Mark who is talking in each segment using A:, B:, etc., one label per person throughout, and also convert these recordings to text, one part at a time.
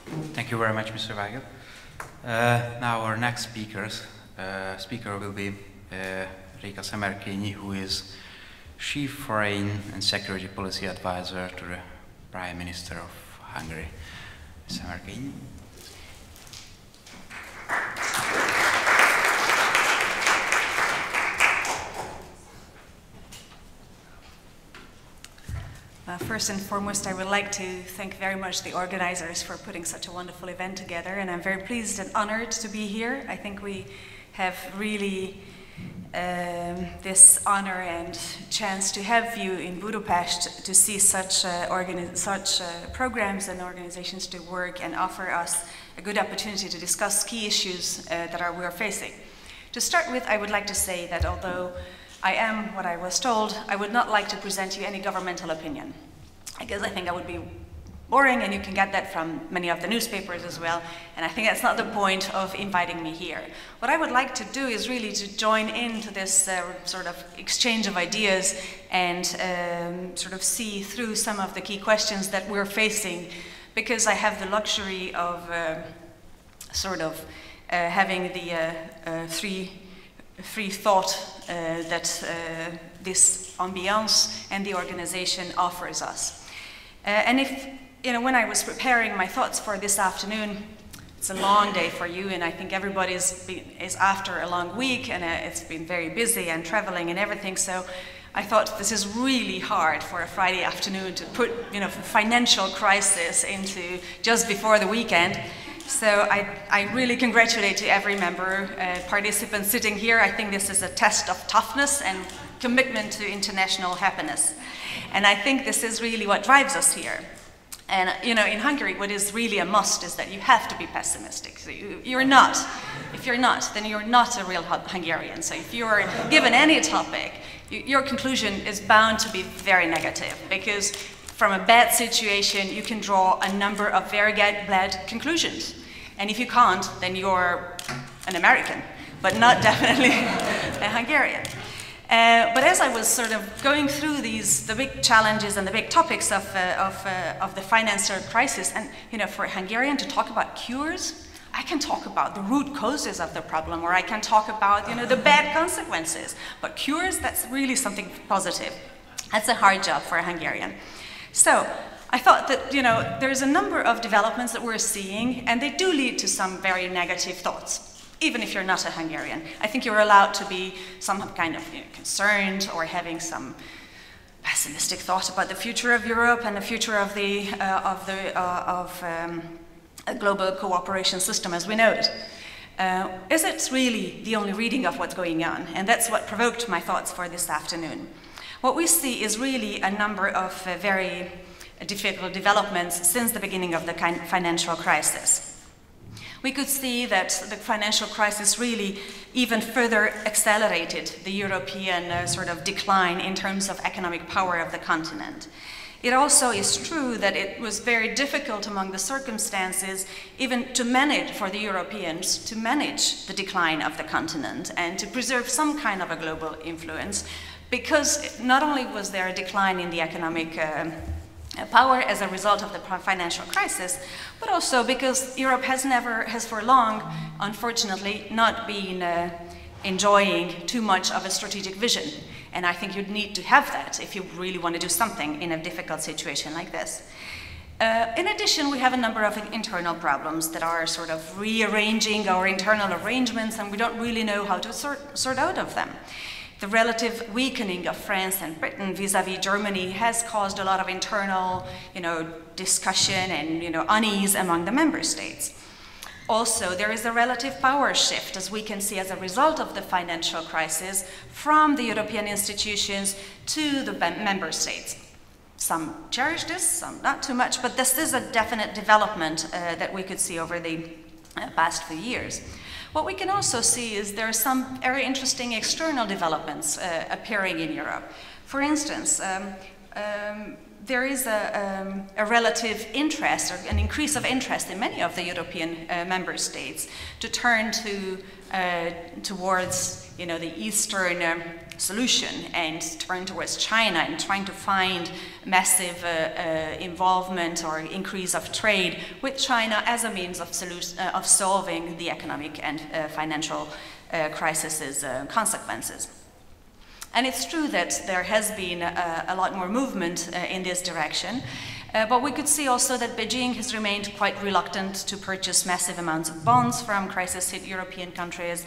A: Thank you very much, Mr. Weigel. Now our next speaker will be Réka Szemerkényi, who is Chief Foreign and Security Policy Advisor to the Prime Minister of Hungary. Szemerkényi.
B: First and foremost, I would like to thank very much the organizers for putting such a wonderful event together, and I'm very pleased and honored to be here. I think we have really this honor and chance to have you in Budapest to see such programs and organizations to work and offer us a good opportunity to discuss key issues that we are facing. To start with, I would like to say that although I am what I was told, I would not like to present you any governmental opinion, because I think I would be boring, and you can get that from many of the newspapers as well, and I think that's not the point of inviting me here. What I would like to do is really to join into this sort of exchange of ideas and sort of see through some of the key questions that we're facing, because I have the luxury of having the free thought that this ambiance and the organization offers us. And when I was preparing my thoughts for this afternoon, it's a long day for you, and I think everybody is after a long week, and it's been very busy and traveling and everything, so I thought this is really hard for a Friday afternoon to put financial crisis into just before the weekend. So I really congratulate to every member, participant sitting here. I think this is a test of toughness and commitment to international happiness. And I think this is really what drives us here. And in Hungary, what is really a must is that you have to be pessimistic. So you're not. If you're not, then you're not a real Hungarian. So if you're given any topic, your conclusion is bound to be very negative, because from a bad situation, you can draw a number of very bad conclusions. And if you can't, then you're an American, but not definitely a Hungarian. But as I was sort of going through the big challenges and the big topics of the financial crisis, and for a Hungarian to talk about cures, I can talk about the root causes of the problem, or I can talk about the bad consequences. But cures, that's really something positive. That's a hard job for a Hungarian. So I thought that there's a number of developments that we're seeing, and they do lead to some very negative thoughts. Even if you're not a Hungarian, I think you're allowed to be some kind of concerned or having some pessimistic thought about the future of Europe and the future of a global cooperation system as we know it. Is it really the only reading of what's going on? And that's what provoked my thoughts for this afternoon. What we see is really a number of very difficult developments since the beginning of the financial crisis. We could see that the financial crisis really even further accelerated the European sort of decline in terms of economic power of the continent. It also is true that it was very difficult among the circumstances even to manage, for the Europeans, to manage the decline of the continent and to preserve some kind of a global influence, because not only was there a decline in the economic power as a result of the financial crisis, but also because Europe has for long, unfortunately, not been enjoying too much of a strategic vision. And I think you'd need to have that if you really want to do something in a difficult situation like this. In addition, we have a number of internal problems that are sort of rearranging our internal arrangements, and we don't really know how to sort out of them. The relative weakening of France and Britain vis-à-vis Germany has caused a lot of internal, discussion and, unease among the member states. Also, there is a relative power shift, as we can see as a result of the financial crisis, from the European institutions to the member states. Some cherish this, some not too much, but this is a definite development that we could see over the past few years. What we can also see is there are some very interesting external developments appearing in Europe. For instance, there is a relative interest, or an increase of interest in many of the European member states to turn towards the Eastern solution and turn towards China and trying to find massive involvement or increase of trade with China as a means of solving the economic and financial crisis consequences. And it's true that there has been a lot more movement in this direction, but we could see also that Beijing has remained quite reluctant to purchase massive amounts of bonds from crisis-hit European countries.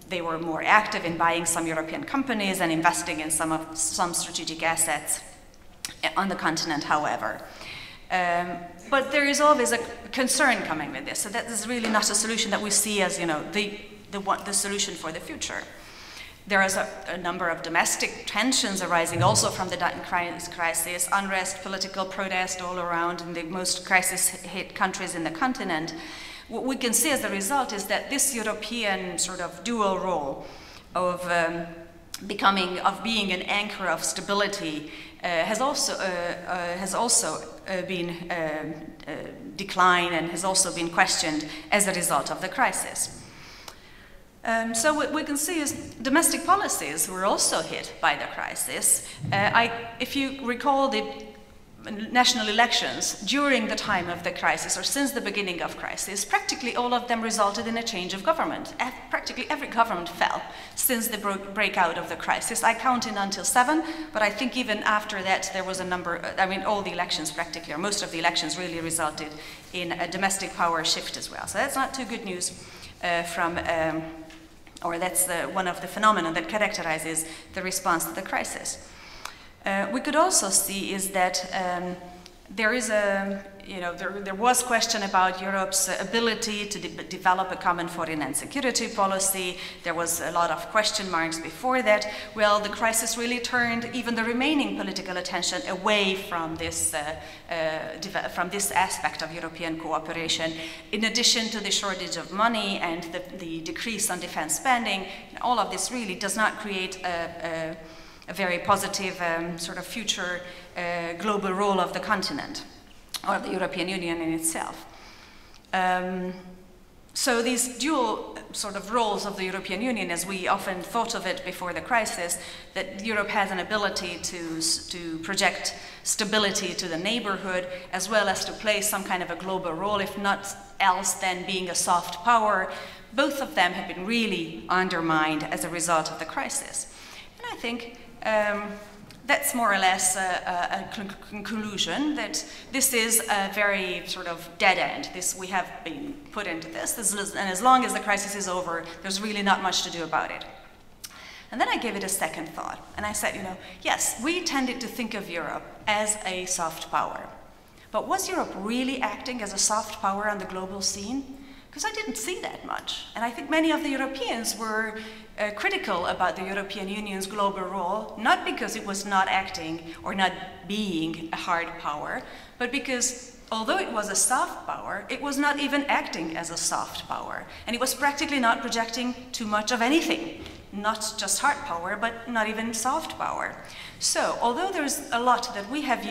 B: They were more active in buying some European companies and investing in some strategic assets on the continent, however. But there is always a concern coming with this, so that is really not a solution that we see as the solution for the future. There is a number of domestic tensions arising also from the crisis, unrest, political protest all around in the most crisis-hit countries in the continent. What we can see as a result is that this European sort of dual role of being an anchor of stability has also been declined and has also been questioned as a result of the crisis. So what we can see is domestic policies were also hit by the crisis. If you recall the national elections during the time of the crisis or since the beginning of crisis, practically all of them resulted in a change of government. Practically every government fell since the breakout of the crisis. I counted until 7, but I think even after that there was a number, all the elections practically, or most of the elections really resulted in a domestic power shift as well. So that's not too good news that's one of the phenomena that characterizes the response to the crisis. We could also see is that there was question about Europe's ability to develop a common foreign and security policy. There was a lot of question marks before that. Well, the crisis really turned even the remaining political attention away from this aspect of European cooperation. In addition to the shortage of money and the decrease on defense spending, all of this really does not create a very positive sort of future global role of the continent, or the European Union in itself. So these dual sort of roles of the European Union, as we often thought of it before the crisis, that Europe has an ability to project stability to the neighborhood, as well as to play some kind of a global role, if not else then being a soft power. Both of them have been really undermined as a result of the crisis. And I think that's more or less a conclusion that this is a very sort of dead end. We have been put into this, and as long as the crisis is over, there's really not much to do about it. And then I gave it a second thought, and I said, yes, we tended to think of Europe as a soft power. But was Europe really acting as a soft power on the global scene? Because I didn't see that much. And I think many of the Europeans were critical about the European Union's global role, not because it was not acting or not being a hard power, but because although it was a soft power, it was not even acting as a soft power. And it was practically not projecting too much of anything, not just hard power, but not even soft power. So although there's a lot that we have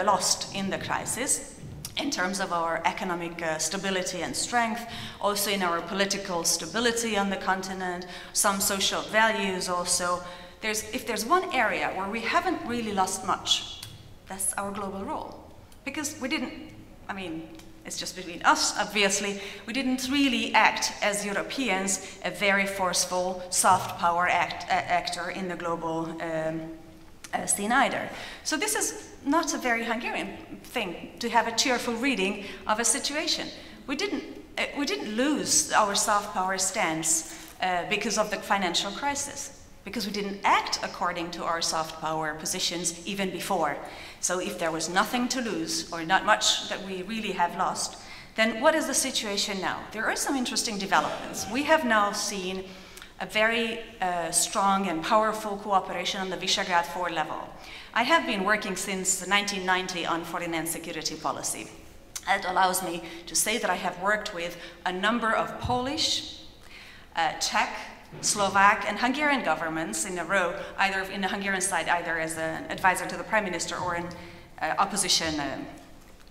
B: lost in the crisis, in terms of our economic stability and strength, also in our political stability on the continent, some social values also. If there's one area where we haven't really lost much, that's our global role. Because we didn't, it's just between us, obviously, we didn't really act as Europeans, a very forceful, soft power actor in the global scene either. So this is not a very Hungarian thing to have a cheerful reading of a situation. We didn't lose our soft power stance because of the financial crisis, because we didn't act according to our soft power positions even before. So if there was nothing to lose, or not much that we really have lost, then what is the situation now? There are some interesting developments. We have now seen a very strong and powerful cooperation on the Visegrad 4 level. I have been working since 1990 on foreign and security policy. That allows me to say that I have worked with a number of Polish, Czech, Slovak and Hungarian governments in a row, either in the Hungarian side, either as an advisor to the Prime Minister or an opposition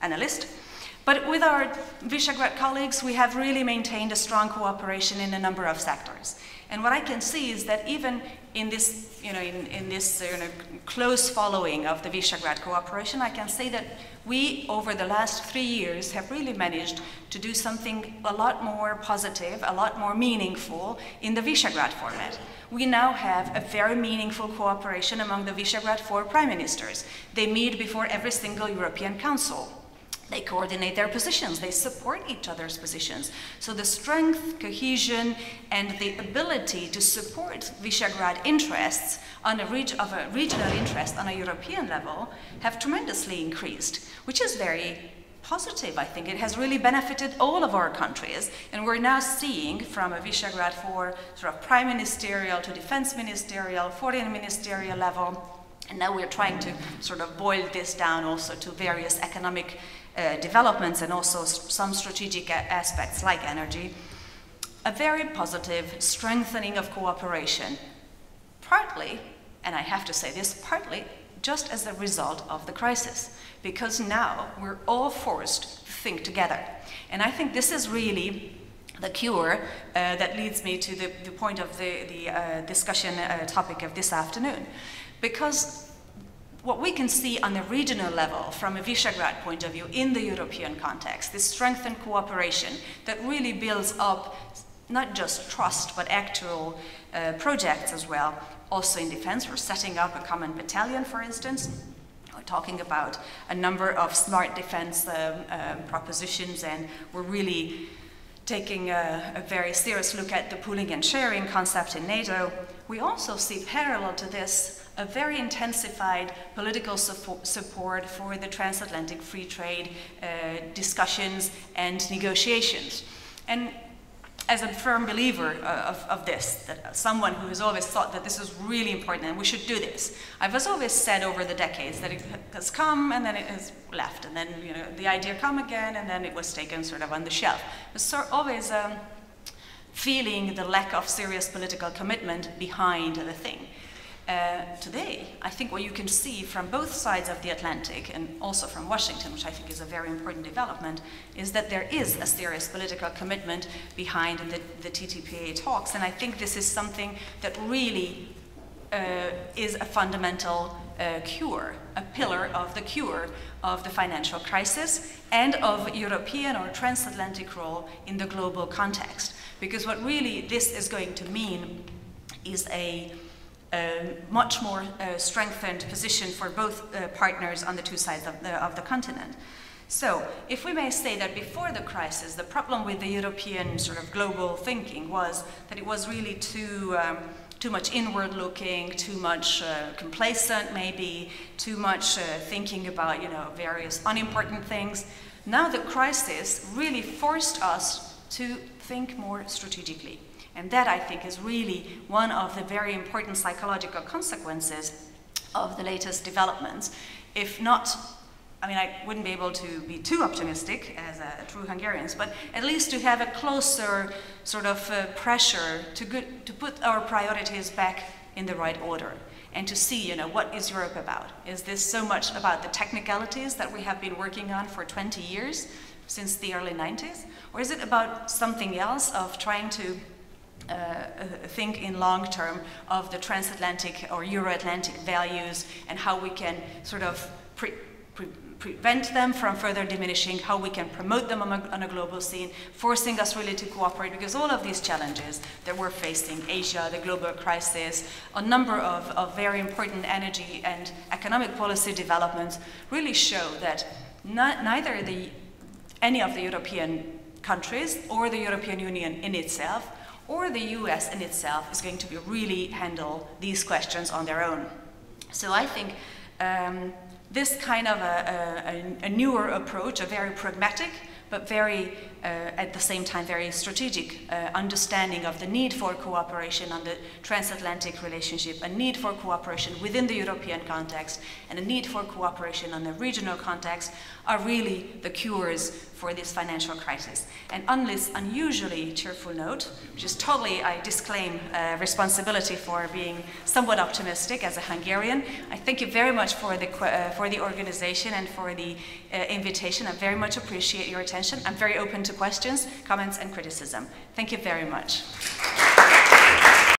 B: analyst. But with our Visegrad colleagues, we have really maintained a strong cooperation in a number of sectors. And what I can see is that even in this, in this close following of the Visegrad cooperation, I can say that we, over the last 3 years, have really managed to do something a lot more positive, a lot more meaningful in the Visegrad format. We now have a very meaningful cooperation among the Visegrad 4 prime ministers. They meet before every single European Council. They coordinate their positions, they support each other's positions. So the strength, cohesion, and the ability to support Visegrad interests on a regional interest on a European level have tremendously increased, which is very positive, I think. It has really benefited all of our countries, and we're now seeing from a Visegrad 4 sort of prime ministerial to defense ministerial, foreign ministerial level, and now we're trying to sort of boil this down also to various economic developments and also some strategic aspects like energy, a very positive strengthening of cooperation, partly, and I have to say this, partly just as a result of the crisis, because now we're all forced to think together. And I think this is really the cure that leads me to the point of the discussion topic of this afternoon. Because what we can see on the regional level from a Visegrad point of view in the European context, this strengthened cooperation that really builds up not just trust but actual projects as well. Also in defense, we're setting up a common battalion, for instance. We're talking about a number of smart defense propositions, and we're really taking a very serious look at the pooling and sharing concept in NATO. We also see parallel to this a very intensified political support for the transatlantic free trade discussions and negotiations. And as a firm believer of this, that someone who has always thought that this is really important and we should do this, I've always said over the decades that it has come and then it has left, and then the idea come again and then it was taken sort of on the shelf. But always feeling the lack of serious political commitment behind the thing. Today, I think what you can see from both sides of the Atlantic and also from Washington, which I think is a very important development, is that there is a serious political commitment behind the TTPA talks. And I think this is something that really is a fundamental cure, a pillar of the cure of the financial crisis and of European or transatlantic role in the global context. Because what really this is going to mean is a much more strengthened position for both partners on the two sides of the continent. So, if we may say that before the crisis, the problem with the European sort of global thinking was that it was really too much inward-looking, too much complacent, maybe too much thinking about various unimportant things. Now the crisis really forced us to think more strategically. And that, I think, is really one of the very important psychological consequences of the latest developments. If not, I mean, I wouldn't be able to be too optimistic as true Hungarians, but at least to have a closer sort of pressure to put our priorities back in the right order and to see, what is Europe about? Is this so much about the technicalities that we have been working on for 20 years, since the early 90s? Or is it about something else, of trying to think in long term of the transatlantic or Euro-Atlantic values and how we can sort of prevent them from further diminishing, how we can promote them on a global scene, forcing us really to cooperate, because all of these challenges that we're facing, Asia, the global crisis, a number of very important energy and economic policy developments really show that neither any of the European countries or the European Union in itself or the US in itself is going to be really handle these questions on their own. So I think this kind of a newer approach, a very pragmatic but very, at the same time, very strategic understanding of the need for cooperation on the transatlantic relationship, a need for cooperation within the European context, and a need for cooperation on the regional context are really the cures for this financial crisis. And on this unusually cheerful note, which is totally, I disclaim responsibility for being somewhat optimistic as a Hungarian, I thank you very much for the organization and for the invitation. I very much appreciate your attention. I'm very open to questions, comments, and criticism. Thank you very much.